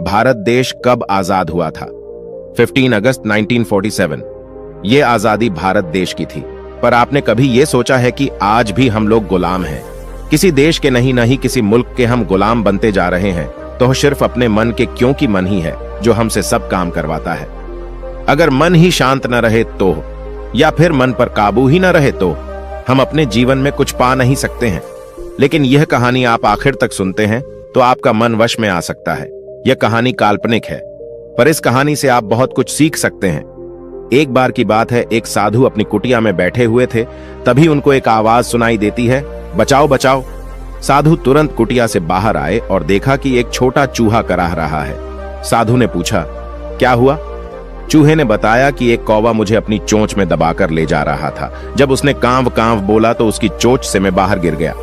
भारत देश कब आजाद हुआ था? 15 अगस्त 1947। ये आजादी भारत देश की थी। पर आपने कभी ये सोचा है कि आज भी हम लोग गुलाम हैं? किसी देश के नहीं किसी मुल्क के हम गुलाम बनते जा रहे हैं, तो सिर्फ अपने मन के, क्योंकि मन ही है जो हमसे सब काम करवाता है। अगर मन ही शांत न रहे तो, या फिर मन पर काबू ही न रहे तो हम अपने जीवन में कुछ पा नहीं सकते हैं। लेकिन यह कहानी आप आखिर तक सुनते हैं तो आपका मन वश में आ सकता है। यह कहानी काल्पनिक है, पर इस कहानी से आप बहुत कुछ सीख सकते हैं। एक बार की बात है, एक साधु अपनी कुटिया में बैठे हुए थे। तभी उनको एक आवाज सुनाई देती है, बचाओ बचाओ। साधु तुरंत कुटिया से बाहर आए और देखा कि एक छोटा चूहा कराह रहा है। साधु ने पूछा, क्या हुआ? चूहे ने बताया कि एक कौवा मुझे अपनी चोंच में दबाकर ले जा रहा था। जब उसने कांव कांव बोला तो उसकी चोंच से मैं बाहर गिर गया।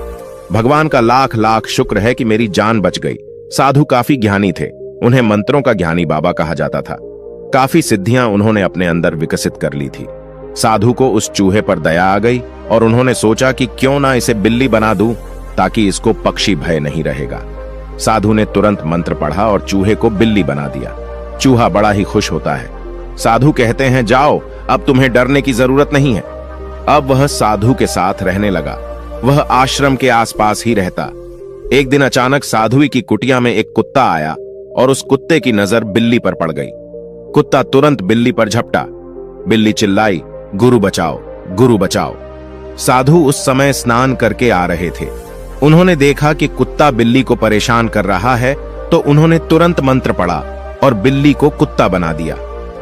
भगवान का लाख लाख शुक्र है कि मेरी जान बच गई। साधु काफी ज्ञानी थे, उन्हें मंत्रों का ज्ञानी बाबा कहा जाता था। काफी सिद्धियां उन्होंने अपने अंदर विकसित कर ली थी। साधु को उस चूहे पर दया आ गई और उन्होंने सोचा कि क्यों ना इसे बिल्ली बना दूं, ताकि इसको पक्षी भय नहीं रहेगा। साधु ने तुरंत मंत्र पढ़ा और चूहे को बिल्ली बना दिया। चूहा बड़ा ही खुश होता है। साधु कहते हैं, जाओ, अब तुम्हें डरने की जरूरत नहीं है। अब वह साधु के साथ रहने लगा। वह आश्रम के आसपास ही रहता। एक दिन अचानक साधु की कुटिया में एक कुत्ता आया और उस कुत्ते की नजर बिल्ली पर पड़ गई। कुत्ता तुरंत बिल्ली पर झपटा। बिल्ली चिल्लाई, गुरु बचाओ, गुरु बचाओ। साधु उस समय स्नान करके आ रहे थे। उन्होंने देखा कि कुत्ता बिल्ली को परेशान कर रहा है, तो उन्होंने तुरंत मंत्र पढ़ा और बिल्ली को कुत्ता बना दिया।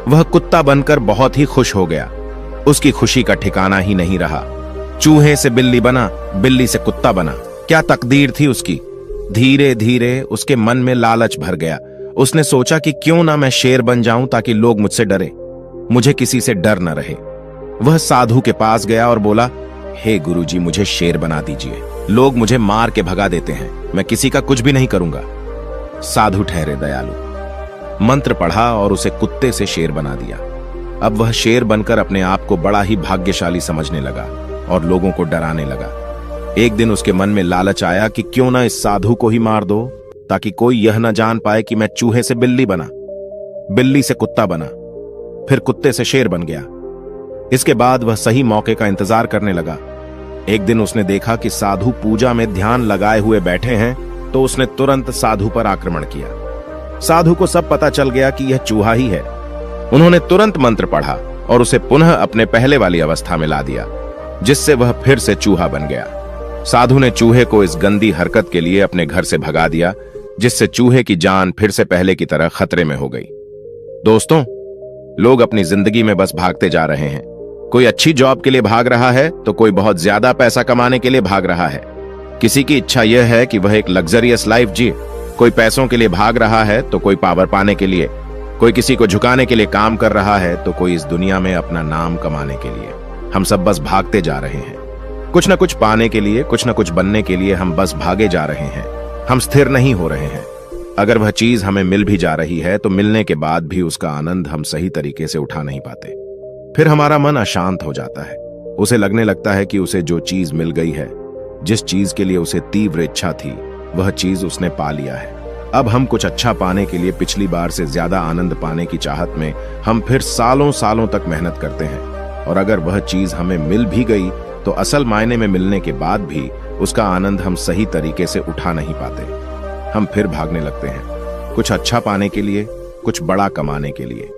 वह कुत्ता बनकर बहुत ही खुश हो गया। उसकी खुशी का ठिकाना ही नहीं रहा। चूहे से बिल्ली बना, बिल्ली से कुत्ता बना। क्या तकदीर थी उसकी। धीरे धीरे उसके मन में लालच भर गया। उसने सोचा कि क्यों ना मैं शेर बन जाऊं, ताकि लोग मुझसे डरे, मुझे किसी से डर न रहे। वह साधु के पास गया और बोला, हे गुरुजी, मुझे शेर बना दीजिए। लोग मुझे मार के भगा देते हैं, मैं किसी का कुछ भी नहीं करूंगा। साधु ठहरे दयालु। मंत्र पढ़ा और उसे कुत्ते से शेर बना दिया। अब वह शेर बनकर अपने आप को बड़ा ही भाग्यशाली समझने लगा और लोगों को डराने लगा। एक दिन उसके मन में लालच आया कि क्यों ना इस साधु को ही मार दो, ताकि कोई यह न जान पाए कि मैं चूहे से बिल्ली बना, बिल्ली से कुत्ता बना, फिर कुत्ते से शेर बन गया। इसके बाद वह सही मौके का इंतजार करने लगा। एक दिन उसने देखा कि साधु पूजा में ध्यान लगाए हुए बैठे हैं, तो उसने तुरंत साधु पर आक्रमण किया। साधु को सब पता चल गया कि यह चूहा ही है। उन्होंने तुरंत मंत्र पढ़ा और उसे पुनः अपने पहले वाली अवस्था में ला दिया, जिससे वह फिर से चूहा बन गया। साधु ने चूहे को इस गंदी हरकत के लिए अपने घर से भगा दिया, जिससे चूहे की जान फिर से पहले की तरह खतरे में हो गई। दोस्तों, लोग अपनी जिंदगी में बस भागते जा रहे हैं। कोई अच्छी जॉब के लिए भाग रहा है, तो कोई बहुत ज्यादा पैसा कमाने के लिए भाग रहा है। किसी की इच्छा यह है कि वह एक लग्जरियस लाइफ जिए। कोई पैसों के लिए भाग रहा है, तो कोई पावर पाने के लिए। कोई किसी को झुकाने के लिए काम कर रहा है, तो कोई इस दुनिया में अपना नाम कमाने के लिए। हम सब बस भागते जा रहे हैं। कुछ न कुछ पाने के लिए, कुछ न कुछ बनने के लिए हम बस भागे जा रहे हैं। हम स्थिर नहीं हो रहे हैं। अगर वह चीज हमें मिल भी जा रही है, तो मिलने के बाद भी उसका आनंद हम सही तरीके से उठा नहीं पाते। फिर हमारा मन अशांत हो जाता है। उसे लगने लगता है कि उसे जो चीज मिल गई है, जिस चीज के लिए उसे तीव्र इच्छा थी, वह चीज उसने पा लिया है। अब हम कुछ अच्छा पाने के लिए पिछली बार से ज्यादा आनंद पाने की चाहत में हम फिर सालों सालों तक मेहनत करते हैं। और अगर वह चीज हमें मिल भी गई, तो असल मायने में मिलने के बाद भी उसका आनंद हम सही तरीके से उठा नहीं पाते। हम फिर भागने लगते हैं, कुछ अच्छा पाने के लिए, कुछ बड़ा कमाने के लिए।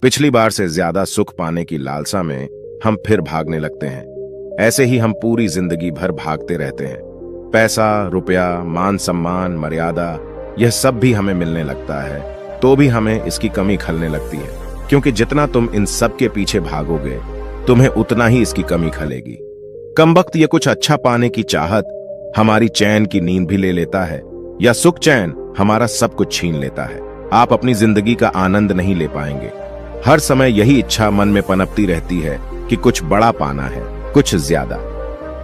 पिछली बार से ज्यादा सुख पाने की लालसा में हम फिर भागने लगते हैं। ऐसे ही हम पूरी जिंदगी भर भागते रहते हैं। पैसा, रुपया, मान सम्मान, मर्यादा, यह सब भी हमें मिलने लगता है, तो भी हमें इसकी कमी खलने लगती है। क्योंकि जितना तुम इन सब के पीछे भागोगे, तुम्हें उतना ही इसकी कमी खलेगी। कमबख्त ये कुछ अच्छा पाने की चाहत हमारी चैन की नींद भी ले लेता है, या सुख चैन हमारा सब कुछ छीन लेता है। आप अपनी जिंदगी का आनंद नहीं ले पाएंगे। हर समय यही इच्छा मन में पनपती रहती है कि कुछ बड़ा पाना है, कुछ ज्यादा।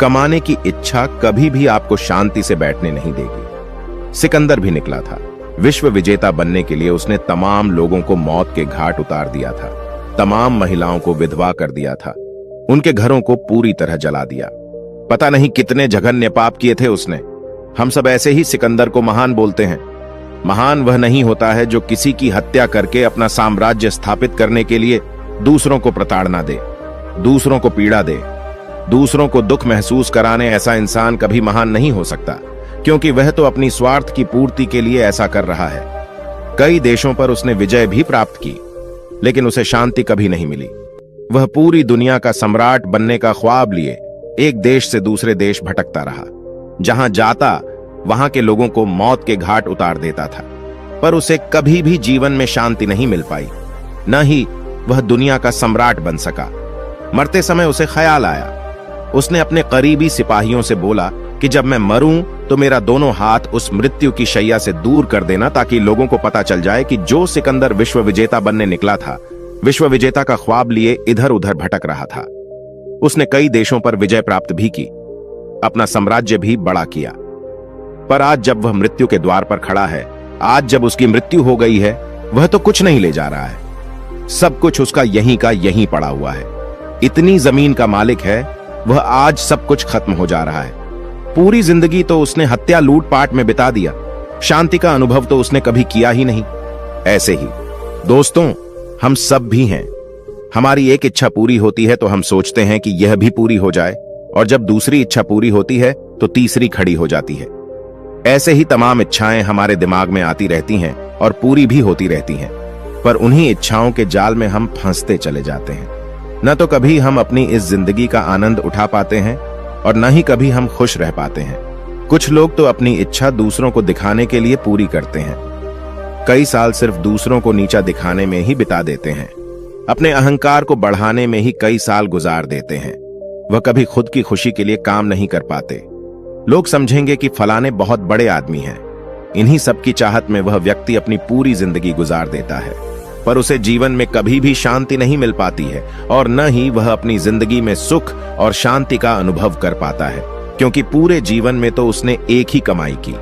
कमाने की इच्छा कभी भी आपको शांति से बैठने नहीं देगी। सिकंदर भी निकला था। विश्व विजेता बनने के लिए उसने तमाम लोगों को मौत के घाट उतार दिया था। तमाम महिलाओं को विधवा कर दिया था। उनके घरों को पूरी तरह जला दिया। पता नहीं कितने जघन्य पाप किए थे उसने। हम सब ऐसे ही सिकंदर को महान बोलते हैं। महान वह नहीं होता है जो किसी की हत्या करके अपना साम्राज्य स्थापित करने के लिए दूसरों को प्रताड़ना दे, दूसरों को पीड़ा दे, दूसरों को दुख महसूस कराने। ऐसा इंसान कभी महान नहीं हो सकता, क्योंकि वह तो अपनी स्वार्थ की पूर्ति के लिए ऐसा कर रहा है। कई देशों पर उसने विजय भी प्राप्त की, लेकिन उसे शांति कभी नहीं मिली। वह पूरी दुनिया का सम्राट बनने का ख्वाब लिए एक देश से दूसरे देश भटकता रहा। जहां जाता वहां के लोगों को मौत के घाट उतार देता था, पर उसे कभी भी जीवन में शांति नहीं मिल पाई, न ही वह दुनिया का सम्राट बन सका। मरते समय उसे ख्याल आया। उसने अपने करीबी सिपाहियों से बोला कि जब मैं मरूं तो मेरा दोनों हाथ उस मृत्यु की शैया से दूर कर देना, ताकि लोगों को पता चल जाए कि जो सिकंदर विश्व विजेता बनने निकला था, विश्व विजेता का ख्वाब लिए इधर उधर भटक रहा था। उसने कई देशों पर विजय प्राप्त भी की, अपना साम्राज्य भी बड़ा किया। पर आज जब वह मृत्यु के द्वार पर खड़ा है, आज जब उसकी मृत्यु हो गई है, वह तो कुछ नहीं ले जा रहा है। सब कुछ उसका यहीं का यहीं पड़ा हुआ है। इतनी जमीन का मालिक है, वह आज सब कुछ खत्म हो जा रहा है। पूरी जिंदगी तो उसने हत्या लूटपाट में बिता दिया, शांति का अनुभव तो उसने कभी किया ही नहीं। ऐसे ही दोस्तों, हम सब भी हैं। हमारी एक इच्छा पूरी होती है तो हम सोचते हैं कि यह भी पूरी हो जाए, और जब दूसरी इच्छा पूरी होती है तो तीसरी खड़ी हो जाती है। ऐसे ही तमाम इच्छाएं हमारे दिमाग में आती रहती हैं और पूरी भी होती रहती हैं, पर उन्हीं इच्छाओं के जाल में हम फंसते चले जाते हैं। न तो कभी हम अपनी इस जिंदगी का आनंद उठा पाते हैं और न ही कभी हम खुश रह पाते हैं। कुछ लोग तो अपनी इच्छा दूसरों को दिखाने के लिए पूरी करते हैं। कई साल सिर्फ दूसरों को नीचा दिखाने में ही बिता देते हैं। अपने अहंकार को बढ़ाने में ही कई साल गुजार देते हैं। वह कभी खुद की खुशी के लिए काम नहीं कर पाते। लोग समझेंगे कि फलाने बहुत बड़े आदमी हैं। इन्हीं सब की चाहत में वह व्यक्ति अपनी पूरी जिंदगी गुजार देता है, पर उसे जीवन में कभी भी शांति नहीं मिल पाती है, और न ही वह अपनी जिंदगी में सुख और शांति का अनुभव कर पाता है, क्योंकि पूरे जीवन में तो उसने एक ही कमाई की।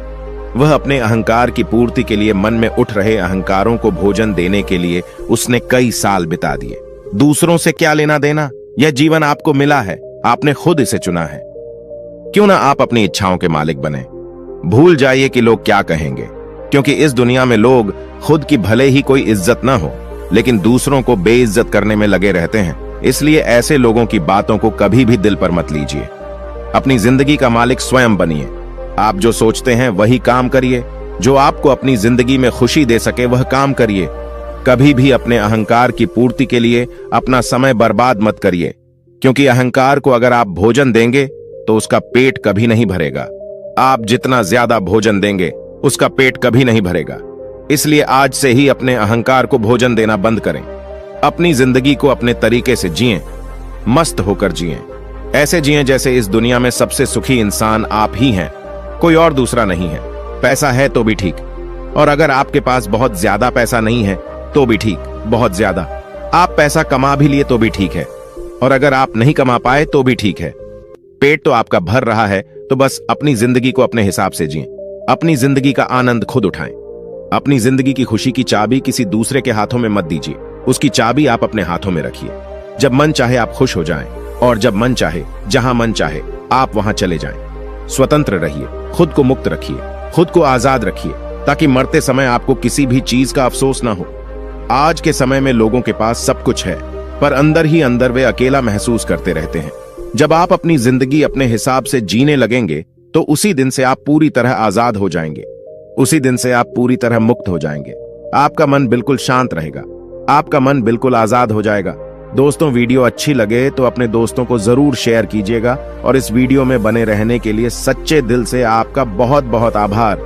वह अपने अहंकार की पूर्ति के लिए मन में उठ रहे अहंकारों को भोजन देने के लिए उसने कई साल बिता दिए। दूसरों से क्या लेना देना? यह जीवन आपको मिला है, आपने खुद इसे चुना है। क्यों ना आप अपनी इच्छाओं के मालिक बने। भूल जाइए कि लोग क्या कहेंगे, क्योंकि इस दुनिया में लोग खुद की भले ही कोई इज्जत ना हो, लेकिन दूसरों को बेइज्जत करने में लगे रहते हैं। इसलिए ऐसे लोगों की बातों को कभी भी दिल पर मत लीजिए। अपनी जिंदगी का मालिक स्वयं बनिए। आप जो सोचते हैं वही काम करिए। जो आपको अपनी जिंदगी में खुशी दे सके वह काम करिए। कभी भी अपने अहंकार की पूर्ति के लिए अपना समय बर्बाद मत करिए, क्योंकि अहंकार को अगर आप भोजन देंगे तो उसका पेट कभी नहीं भरेगा। आप जितना ज्यादा भोजन देंगे उसका पेट कभी नहीं भरेगा। इसलिए आज से ही अपने अहंकार को भोजन देना बंद करें। अपनी जिंदगी को अपने तरीके से जिएं, मस्त होकर जिएं। ऐसे जिएं जैसे इस दुनिया में सबसे सुखी इंसान आप ही हैं, कोई और दूसरा नहीं है। पैसा है तो भी ठीक, और अगर आपके पास बहुत ज्यादा पैसा नहीं है तो भी ठीक, बहुत ज्यादा। आप पैसा कमा भी लिए तो भी ठीक है, और अगर आप नहीं कमा पाए तो भी ठीक है। पेट तो आपका भर रहा है, तो बस अपनी जिंदगी को अपने हिसाब से जिएं। अपनी जिंदगी का आनंद खुद उठाएं। अपनी जिंदगी की खुशी की चाबी किसी दूसरे के हाथों में मत दीजिए, उसकी चाबी आप अपने हाथों में रखिए। जब मन चाहे आप खुश हो जाएं, और जब मन चाहे, जहां मन चाहे, आप वहां चले जाएं। स्वतंत्र रहिए, खुद को मुक्त रखिए, खुद को आजाद रखिए, ताकि मरते समय आपको किसी भी चीज का अफसोस ना हो। आज के समय में लोगों के पास सब कुछ है, पर अंदर ही अंदर वे अकेला महसूस करते रहते हैं। जब आप अपनी जिंदगी अपने हिसाब से जीने लगेंगे तो उसी दिन से आप पूरी तरह आजाद हो जाएंगे। उसी दिन से आप पूरी तरह मुक्त हो जाएंगे। आपका मन बिल्कुल शांत रहेगा, आपका मन बिल्कुल आजाद हो जाएगा। दोस्तों, वीडियो अच्छी लगे तो अपने दोस्तों को जरूर शेयर कीजिएगा, और इस वीडियो में बने रहने के लिए सच्चे दिल से आपका बहुत बहुत आभार।